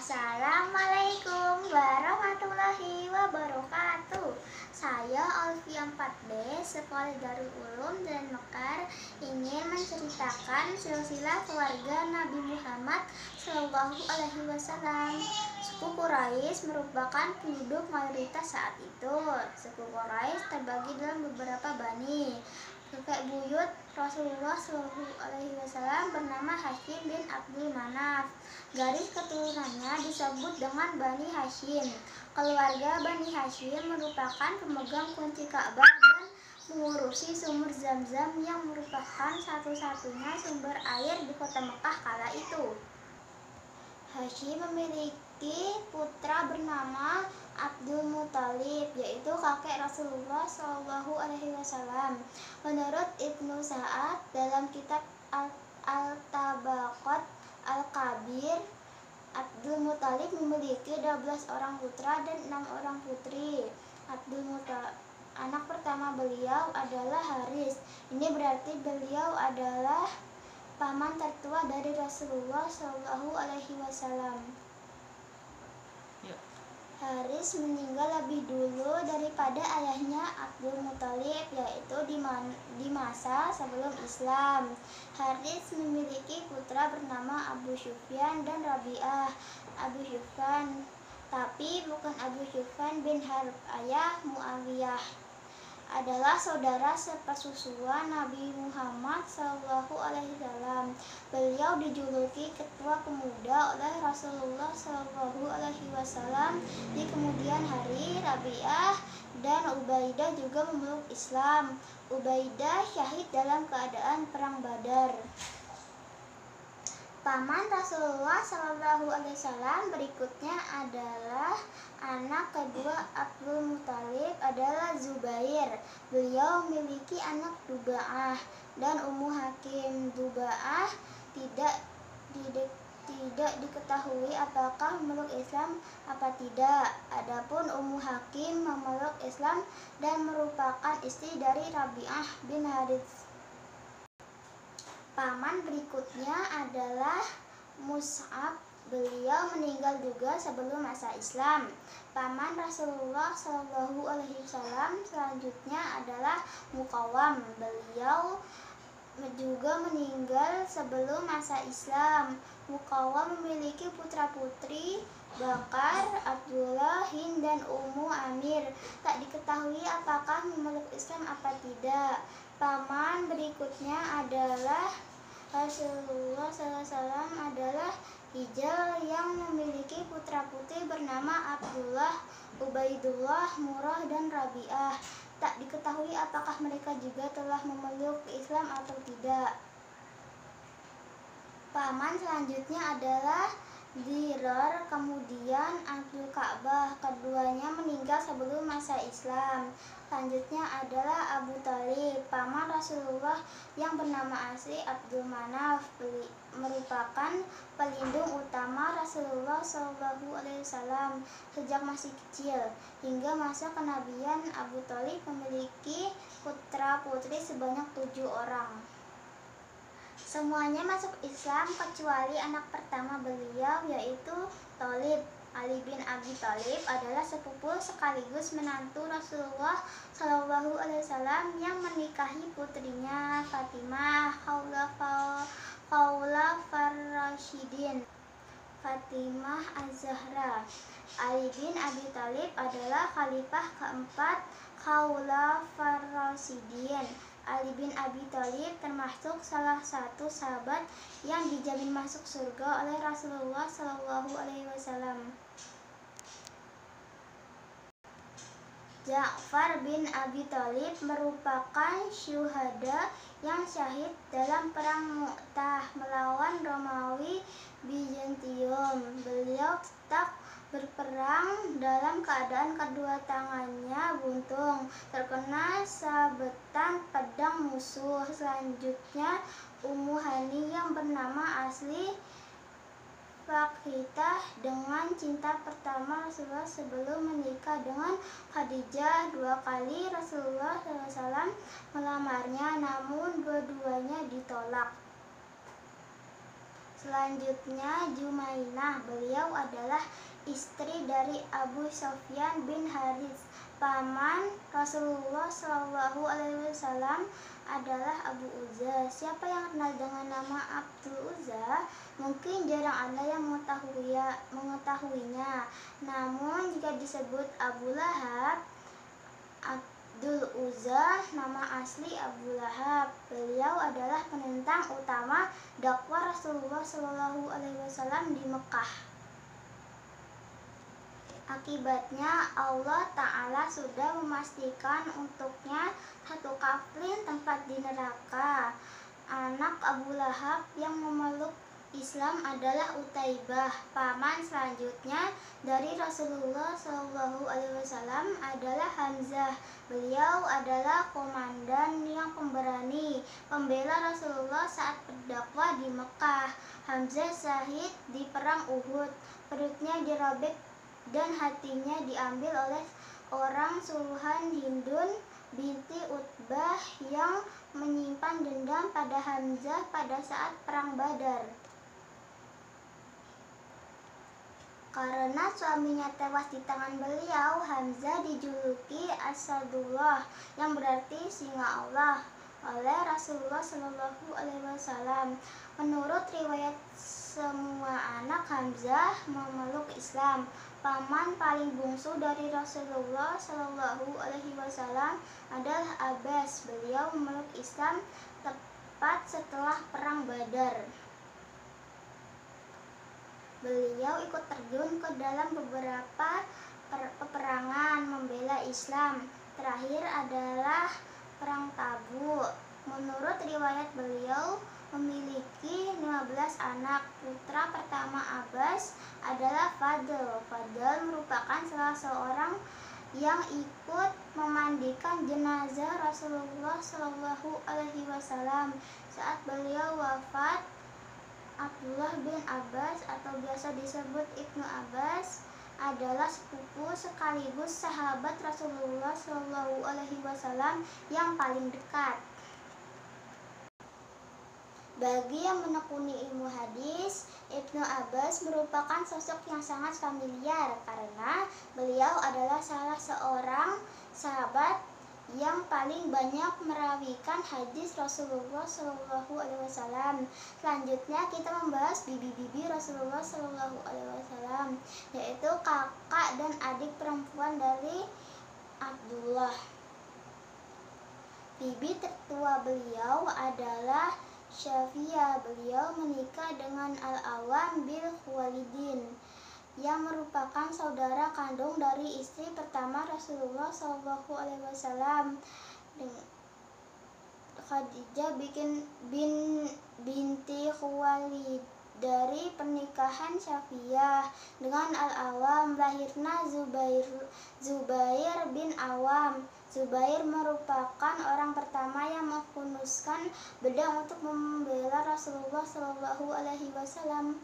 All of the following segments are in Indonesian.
Assalamualaikum warahmatullahi wabarakatuh. Saya Alfian 4B, Sekolah Darul Ulum dan Mekar, ingin menceritakan silsilah keluarga Nabi Muhammad SAW. Suku Quraisy merupakan penduduk mayoritas saat itu. Suku Quraisy terbagi dalam beberapa bani. Kakek buyut Rasulullah SAW bernama Hashim bin Abdul Manaf. Garis keturunannya disebut dengan Bani Hashim. Keluarga Bani Hashim merupakan pemegang kunci Ka'bah dan mengurusi sumur Zam-Zam yang merupakan satu-satunya sumber air di kota Mekah kala itu. Hashim memiliki putra bernama Abdul Muthalib, yaitu kakek Rasulullah SAW. Menurut Ibnu Sa'ad dalam kitab Al-Tabaqat Al-Kabir, Abdul Muthalib memiliki 12 orang putra dan 6 orang putri. Anak pertama beliau adalah Haris. Ini berarti beliau adalah paman tertua dari Rasulullah SAW. Haris meninggal lebih dulu daripada ayahnya Abdul Muthalib, yaitu di masa sebelum Islam. Haris memiliki putra bernama Abu Sufyan dan Rabi'ah. Abu Sufyan, tapi bukan Abu Sufyan bin Harb, ayah Muawiyah, adalah saudara sepersusuan Nabi Muhammad SAW. Beliau dijuluki ketua pemuda oleh Rasulullah SAW. Di kemudian hari, Rabi'ah dan Ubaidah juga memeluk Islam. Ubaidah syahid dalam keadaan perang Badar. Paman Rasulullah SAW berikutnya adalah anak kedua Abdul Muthalib adalah Zubair. Beliau memiliki anak Duba'ah dan Ummu Hakim. Duba'ah tidak diketahui apakah memeluk Islam apa tidak. Adapun Ummu Hakim memeluk Islam dan merupakan istri dari Rabi'ah bin Harits. Paman berikutnya adalah Mus'ab. Beliau meninggal juga sebelum masa Islam. Paman Rasulullah SAW selanjutnya adalah Muqawam. Beliau juga meninggal sebelum masa Islam. Muqawam memiliki putra-putri Bakar, Abdullah, Hind, dan Ummu Amir. Tak diketahui apakah memeluk Islam apa tidak. Paman berikutnya adalah Rasulullah SAW adalah Hijal yang memiliki putra-putri bernama Abdullah, Ubaidullah, Murrah, dan Rabi'ah. Tak diketahui apakah mereka juga telah memeluk Islam atau tidak. Paman selanjutnya adalah Dirar, kemudian Abdul Ka'bah. Keduanya meninggal sebelum masa Islam. Selanjutnya adalah Abu Thalib. Paman Rasulullah yang bernama asli Abdul Manaf merupakan pelindung utama Rasulullah SAW sejak masih kecil. Hingga masa kenabian, Abu Thalib memiliki putra-putri sebanyak 7 orang. Semuanya masuk Islam kecuali anak pertama beliau, yaitu Thalib. Ali bin Abi Thalib adalah sepupu sekaligus menantu Rasulullah SAW yang menikahi putrinya Fatimah Khaulafar Rasyidin, Fatimah Az-Zahra. Ali bin Abi Thalib adalah khalifah keempat Khaulafar Rasyidin. Ali bin Abi Thalib termasuk salah satu sahabat yang dijamin masuk surga oleh Rasulullah SAW. Ja'far bin Abi Thalib merupakan syuhada yang syahid dalam perang Mu'tah melawan Romawi Bizantium. Beliau tetap berperang dalam keadaan kedua tangannya buntung, terkena sabetan pedang musuh. Selanjutnya Ummu Hani yang bernama asli Fakhitah dengan cinta pertama Rasulullah sebelum menikah dengan Khadijah. 2 kali Rasulullah SAW melamarnya, namun dua-duanya ditolak. Selanjutnya Jumainah, beliau adalah istri dari Abu Sofyan bin Harits. Paman Rasulullah Shallallahu Alaihi Wasallam adalah Abu Uzza. Siapa yang kenal dengan nama Abdul Uzza? Mungkin jarang ada yang mengetahuinya. Namun jika disebut Abu Lahab, Abdul Uzza nama asli Abu Lahab. Beliau adalah penentang utama dakwah Rasulullah Shallallahu Alaihi Wasallam di Mekah. Akibatnya Allah Ta'ala sudah memastikan untuknya satu kafling tempat di neraka. Anak Abu Lahab yang memeluk Islam adalah Utaibah. Paman selanjutnya dari Rasulullah Shallallahu Alaihi Wasallam adalah Hamzah. Beliau adalah komandan yang pemberani, pembela Rasulullah saat berdakwah di Mekah. Hamzah syahid di perang Uhud. Perutnya dirobek dan hatinya diambil oleh orang suruhan Hindun binti Utbah yang menyimpan dendam pada Hamzah pada saat perang Badar. Karena suaminya tewas di tangan beliau, Hamzah dijuluki Asadullah, yang berarti singa Allah, oleh Rasulullah Shallallahu Alaihi Wasallam. Menurut riwayat, semua anak Hamzah memeluk Islam. Paman paling bungsu dari Rasulullah Shallallahu Alaihi Wasallam adalah Abbas. Beliau memeluk Islam tepat setelah perang Badar. Beliau ikut terjun ke dalam beberapa peperangan membela Islam. Terakhir adalah perang Tabuk. Menurut riwayat, beliau memiliki 15 anak. Putra pertama Abbas adalah Fadl. Fadl merupakan salah seorang yang ikut memandikan jenazah Rasulullah Shallallahu Alaihi Wasallam saat beliau wafat. Abdullah bin Abbas atau biasa disebut Ibnu Abbas adalah sepupu sekaligus sahabat Rasulullah Shallallahu Alaihi Wasallam yang paling dekat. Bagi yang menekuni ilmu hadis, Ibnu Abbas merupakan sosok yang sangat familiar karena beliau adalah salah seorang sahabat yang paling banyak merawikan hadis Rasulullah Shallallahu Alaihi Wasallam. Selanjutnya kita membahas bibi-bibi Rasulullah Shallallahu Alaihi Wasallam, yaitu kakak dan adik perempuan dari Abdullah. Bibi tertua beliau adalah Syafiyah. Beliau menikah dengan Al-Awam bin Khuwailid yang merupakan saudara kandung dari istri pertama Rasulullah Shallallahu Alaihi Wasallam, Khadijah binti Khuwailid. Dari pernikahan Syafiyah dengan Al-Awam lahirna Zubair bin Awam. Zubair merupakan orang pertama yang menghunuskan pedang untuk membela Rasulullah Shallallahu Alaihi Wasallam.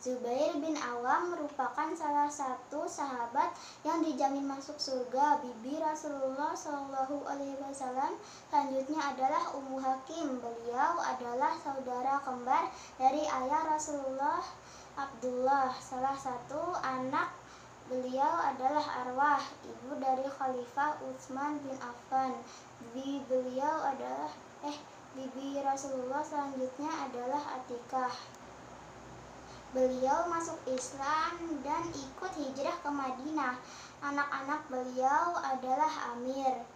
Zubair bin Awam merupakan salah satu sahabat yang dijamin masuk surga. Bibi Rasulullah Shallallahu Alaihi Wasallam selanjutnya adalah Ummu Hakim. Beliau adalah saudara kembar dari ayah Rasulullah, Abdullah. Salah satu anak beliau adalah Arwah, ibu dari Khalifah Utsman bin Affan. Bibi Rasulullah selanjutnya adalah Atikah. Beliau masuk Islam dan ikut hijrah ke Madinah. Anak-anak beliau adalah Amir,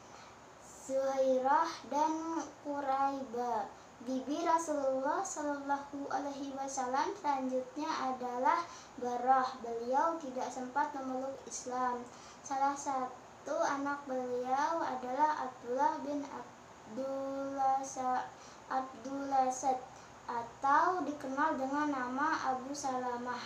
Zuhairah, dan Quraibah. Bibi Rasulullah Shallallahu Alaihi Wasallam selanjutnya adalah Barrah. Beliau tidak sempat memeluk Islam. Salah satu anak beliau adalah Abdullah bin Abdullasad atau dikenal dengan nama Abu Salamah.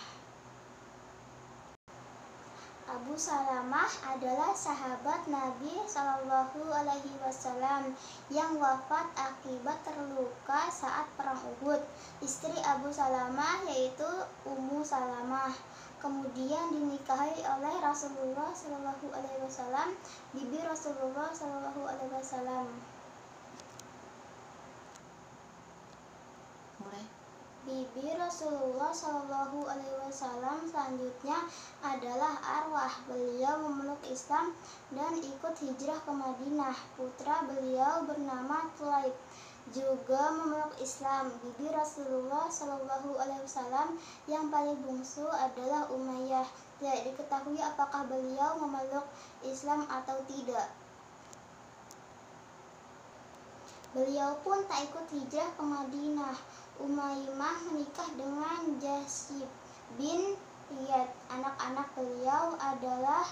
Abu Salamah adalah sahabat Nabi Shallallahu Alaihi Wasallam yang wafat akibat terluka saat perang Uhud. Istri Abu Salamah yaitu Ummu Salamah kemudian dinikahi oleh Rasulullah Shallallahu Alaihi Wasallam, bibi Rasulullah Shallallahu Alaihi Wasallam. Bibi Rasulullah Shallallahu Alaihi Wasallam selanjutnya adalah Arwah. Beliau memeluk Islam dan ikut hijrah ke Madinah. Putra beliau bernama Tulaib juga memeluk Islam. Bibi Rasulullah Shallallahu Alaihi Wasallam yang paling bungsu adalah Umayyah. Tidak diketahui apakah beliau memeluk Islam atau tidak. Beliau pun tak ikut hijrah ke Madinah. Umaymah menikah dengan Jasib bin Riyad. Anak-anak beliau adalah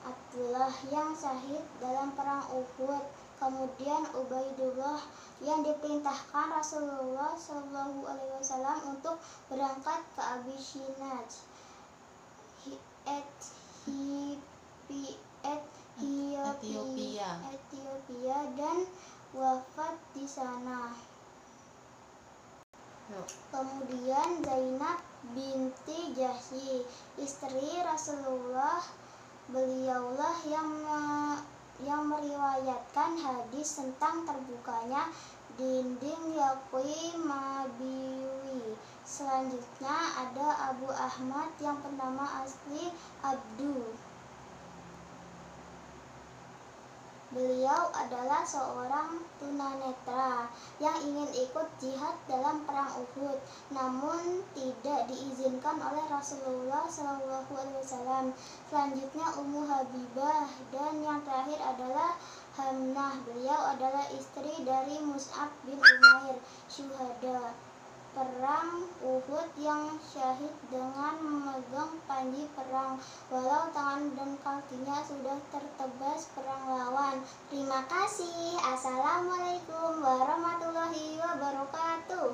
Abdullah yang syahid dalam perang Uhud, kemudian Ubaidullah yang diperintahkan Rasulullah Shallallahu Alaihi Wasallam untuk berangkat ke Abyssinia, Ethiopia dan wafat di sana. Kemudian Zainab binti Jahsy, istri Rasulullah, beliaulah yang meriwayatkan hadis tentang terbukanya dinding Yaqui Mabiwi. Selanjutnya ada Abu Ahmad yang bernama asli Abdu. Beliau adalah seorang tunanetra yang ingin ikut jihad dalam perang Uhud, namun tidak diizinkan oleh Rasulullah SAW. Selanjutnya Ummu Habibah, dan yang terakhir adalah Hamnah. Beliau adalah istri dari Mus'ab bin Umair, syuhada perang Uhud yang syahid dengan memegang panji perang, walau tangan dan kakinya sudah tertebas perang lawan. Terima kasih. Assalamualaikum warahmatullahi wabarakatuh.